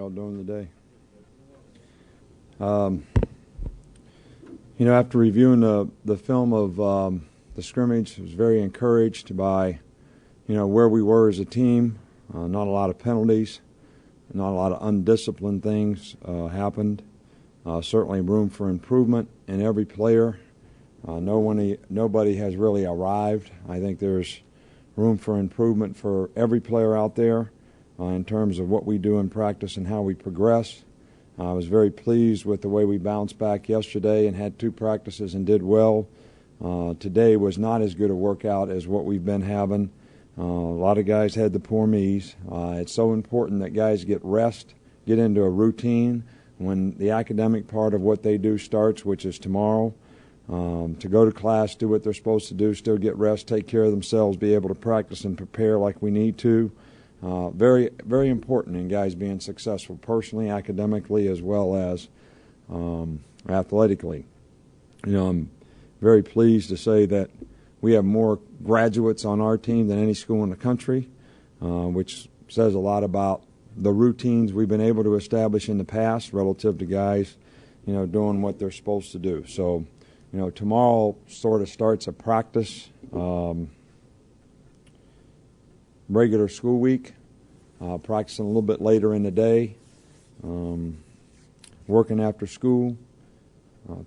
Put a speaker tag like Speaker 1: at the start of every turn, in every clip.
Speaker 1: y'all doing today? After reviewing the film of the scrimmage, I was very encouraged by, where we were as a team. Not a lot of penalties, not a lot of undisciplined things happened. Certainly room for improvement in every player. Nobody has really arrived. I think there's room for improvement for every player out there in terms of what we do in practice and how we progress. I was very pleased with the way we bounced back yesterday and had 2 practices and did well. Today was not as good a workout as what we've been having. A lot of guys had the poor me's. It's so important that guys get rest, get into a routine when the academic part of what they do starts, which is tomorrow. To go to class, do what they're supposed to do, still get rest, take care of themselves, be able to practice and prepare like we need to. Very, very important in guys being successful personally, academically, as well as athletically. I'm very pleased to say that we have more graduates on our team than any school in the country, which says a lot about the routines we've been able to establish in the past relative to guys, doing what they're supposed to do. So, tomorrow sort of starts a practice regular school week, practicing a little bit later in the day, working after school.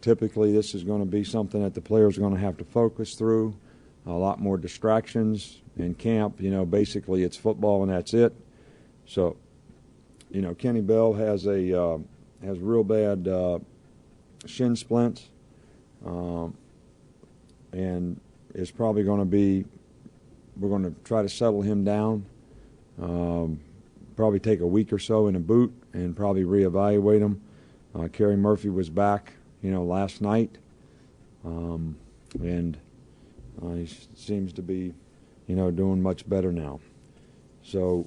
Speaker 1: Typically, this is going to be something that the players are going to have to focus through. A lot more distractions in camp. Basically it's football and that's it. So, Kenny Bell has real bad shin splints, and it's probably going to be. We're going to try to settle him down. Probably take a week or so in a boot and probably reevaluate him. Kerry Murphy was back, last night, and he seems to be, doing much better now. So,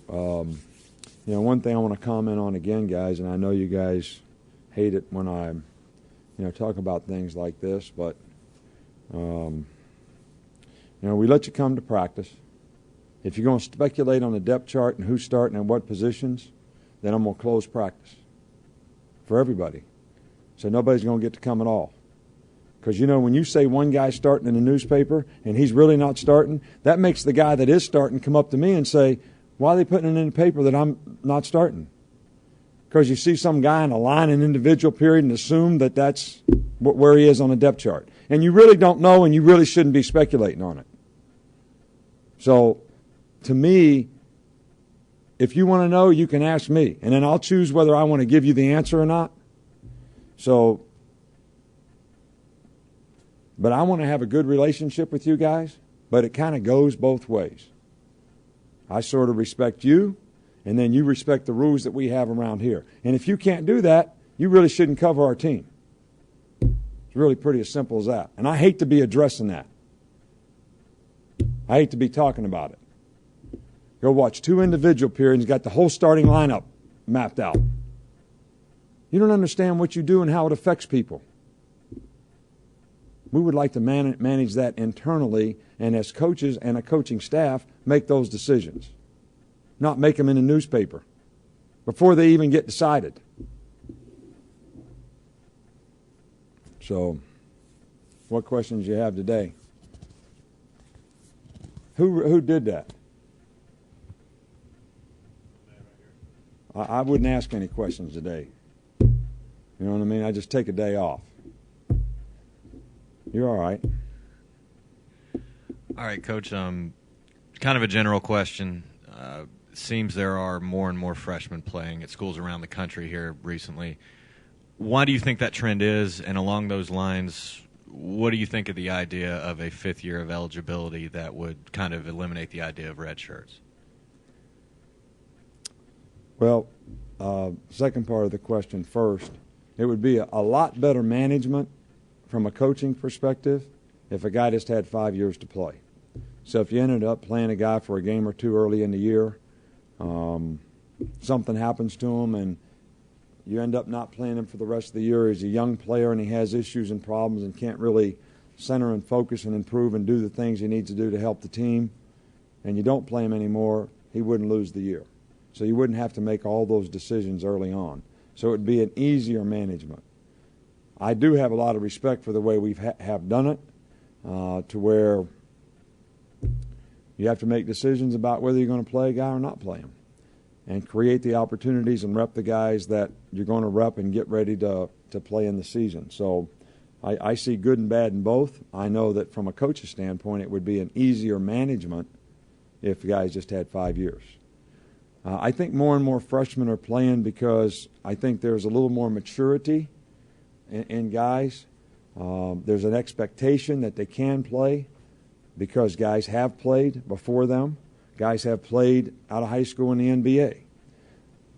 Speaker 1: one thing I want to comment on again, guys, and I know you guys hate it when I, talk about things like this, but, we let you come to practice. If you're going to speculate on the depth chart and who's starting and what positions, then I'm going to close practice for everybody. So nobody's going to get to come at all. Because, when you say one guy's starting in the newspaper and he's really not starting, that makes the guy that is starting come up to me and say, why are they putting it in the paper that I'm not starting? Because you see some guy in a line and individual period and assume that that's where he is on the depth chart. And you really don't know, and you really shouldn't be speculating on it. So, to me, if you want to know, you can ask me. And then I'll choose whether I want to give you the answer or not. So, but I want to have a good relationship with you guys, but it kind of goes both ways. I sort of respect you, and then you respect the rules that we have around here. And if you can't do that, you really shouldn't cover our team. It's really pretty as simple as that. And I hate to be addressing that. I hate to be talking about it. Go watch 2 individual periods, got the whole starting lineup mapped out. You don't understand what you do and how it affects people. We would like to manage that internally, and as coaches and a coaching staff, make those decisions. Not make them in the newspaper before they even get decided. So, what questions do you have today? Who did that? I wouldn't ask any questions today. You know what I mean? I just take a day off. You're all right.
Speaker 2: All right, Coach. Kind of a general question. It seems there are more and more freshmen playing at schools around the country here recently. Why do you think that trend is? And along those lines, what do you think of the idea of a 5th year of eligibility that would kind of eliminate the idea of red shirts?
Speaker 1: Well, second part of the question first. It would be a lot better management from a coaching perspective if a guy just had 5 years to play. So if you ended up playing a guy for a game or 2 early in the year, something happens to him and you end up not playing him for the rest of the year. He's a young player and he has issues and problems and can't really center and focus and improve and do the things he needs to do to help the team, and you don't play him anymore, he wouldn't lose the year. so you wouldn't have to make all those decisions early on. So it would be an easier management. I do have a lot of respect for the way we have done it, to where you have to make decisions about whether you're going to play a guy or not play him, and create the opportunities and rep the guys that you're going to rep and get ready to play in the season. So I see good and bad in both. I know that from a coach's standpoint, it would be an easier management if the guys just had 5 years. I think more and more freshmen are playing because I think there's a little more maturity in guys. There's an expectation that they can play because guys have played before them. Guys have played out of high school in the NBA.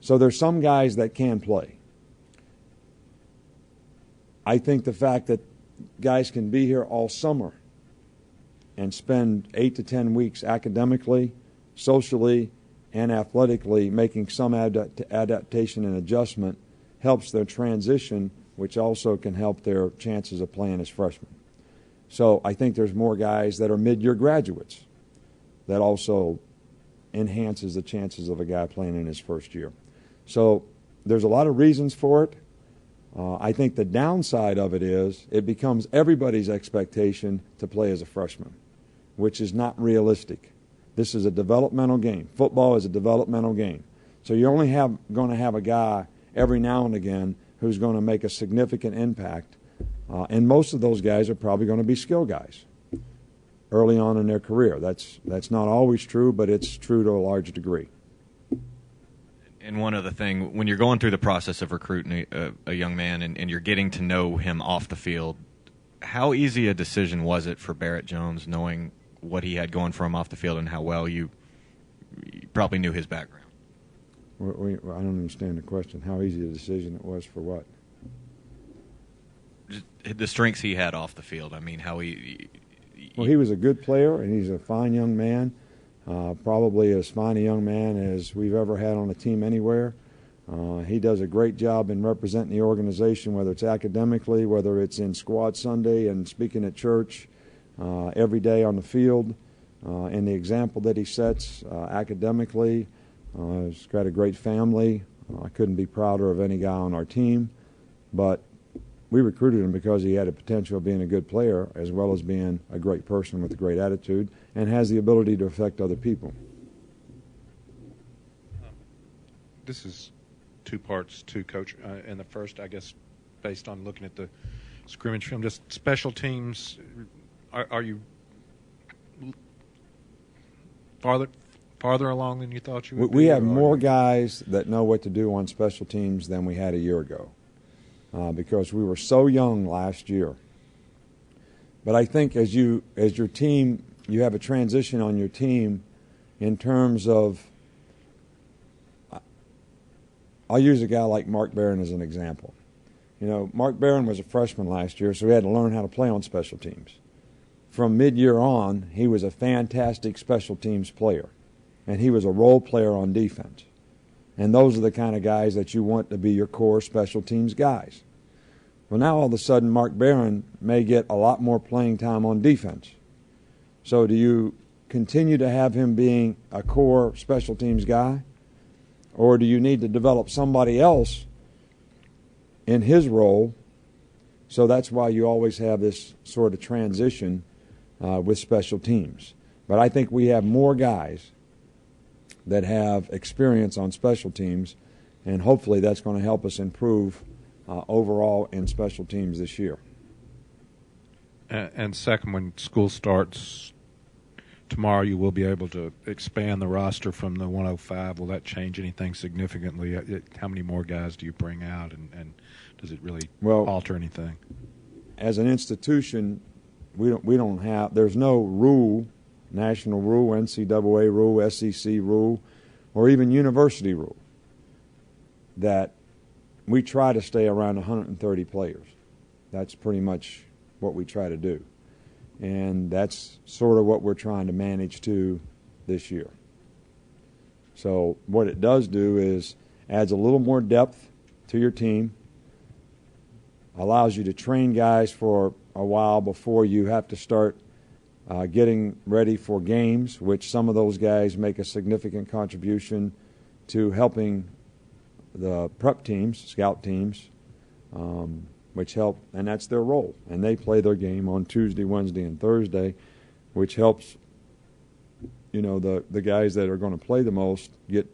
Speaker 1: So there's some guys that can play. I think the fact that guys can be here all summer and spend 8 to 10 weeks academically, socially, and athletically making some adaptation and adjustment helps their transition, which also can help their chances of playing as freshmen. So I think there's more guys that are mid-year graduates that also enhances the chances of a guy playing in his first year. So there's a lot of reasons for it. I think the downside of it is it becomes everybody's expectation to play as a freshman, which is not realistic. This is a developmental game. Football is a developmental game. So you're only going to have a guy every now and again who's going to make a significant impact, and most of those guys are probably going to be skill guys early on in their career. That's not always true, but it's true to a large degree.
Speaker 2: And one other thing, when you're going through the process of recruiting a young man and you're getting to know him off the field, how easy a decision was it for Barrett Jones, knowing what he had going for him off the field and how well you probably knew his background?
Speaker 1: I don't understand the question. How easy a decision it was for what?
Speaker 2: Just the strengths he had off the field. I mean, how he
Speaker 1: Well, he was a good player, and he's a fine young man. Probably as fine a young man as we've ever had on a team anywhere. He does a great job in representing the organization, whether it's academically, whether it's in Squad Sunday and speaking at church, every day on the field, and the example that he sets academically. He's got a great family. I couldn't be prouder of any guy on our team, but we recruited him because he had a potential of being a good player as well as being a great person with a great attitude and has the ability to affect other people.
Speaker 3: This is two parts too, Coach. And the first, I guess, based on looking at the scrimmage film, just special teams, are you farther along than you thought you would be?
Speaker 1: We have more guys that know what to do on special teams than we had a year ago. Because we were so young last year. But I think as your team, you have a transition on your team in terms of, I'll use a guy like Mark Barron as an example. You know, Mark Barron was a freshman last year, so he had to learn how to play on special teams. From mid-year on, he was a fantastic special teams player, and he was a role player on defense. And those are the kind of guys that you want to be your core special teams guys. Well, now all of a sudden Mark Barron may get a lot more playing time on defense. So do you continue to have him being a core special teams guy? Or do you need to develop somebody else in his role? So that's why you always have this sort of transition with special teams. But I think we have more guys that have experience on special teams, and hopefully that's going to help us improve overall in special teams this year.
Speaker 3: And second, when school starts tomorrow, you will be able to expand the roster from the 105. Will that change anything significantly? How many more guys do you bring out, and does it really alter anything? As
Speaker 1: an institution, we don't have. There's no rule. National rule, NCAA rule, SEC rule, or even university rule, that we try to stay around 130 players. That's pretty much what we try to do. And that's sort of what we're trying to manage to this year. So what it does do is adds a little more depth to your team, allows you to train guys for a while before you have to start getting ready for games, which some of those guys make a significant contribution to helping the prep teams, scout teams, which help, and that's their role. And they play their game on Tuesday, Wednesday, and Thursday, which helps, the guys that are going to play the most get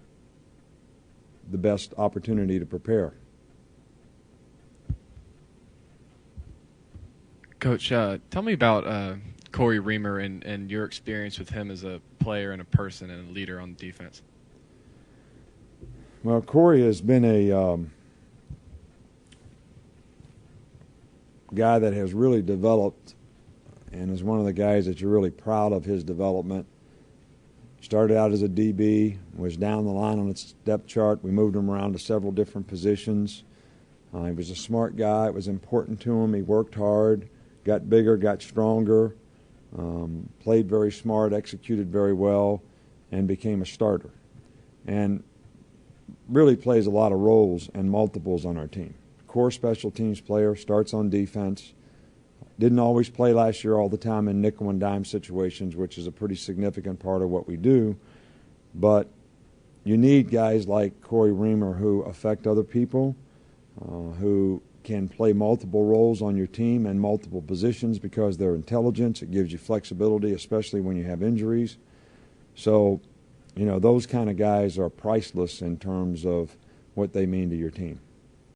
Speaker 1: the best opportunity to prepare.
Speaker 4: Coach, tell me about Corey Reamer and your experience with him as a player and a person and a leader on defense.
Speaker 1: Well, Corey has been a guy that has really developed and is one of the guys that you're really proud of his development. Started out as a DB, was down the line on the depth chart. We moved him around to several different positions. He was a smart guy. It was important to him. He worked hard, got bigger, got stronger, played very smart, executed very well, and became a starter. And really plays a lot of roles and multiples on our team. Core special teams player, starts on defense. Didn't always play last year all the time in nickel and dime situations, which is a pretty significant part of what we do. But you need guys like Corey Reamer who affect other people, who can play multiple roles on your team and multiple positions because they're intelligent. It gives you flexibility, especially when you have injuries. So, those kind of guys are priceless in terms of what they mean to your team.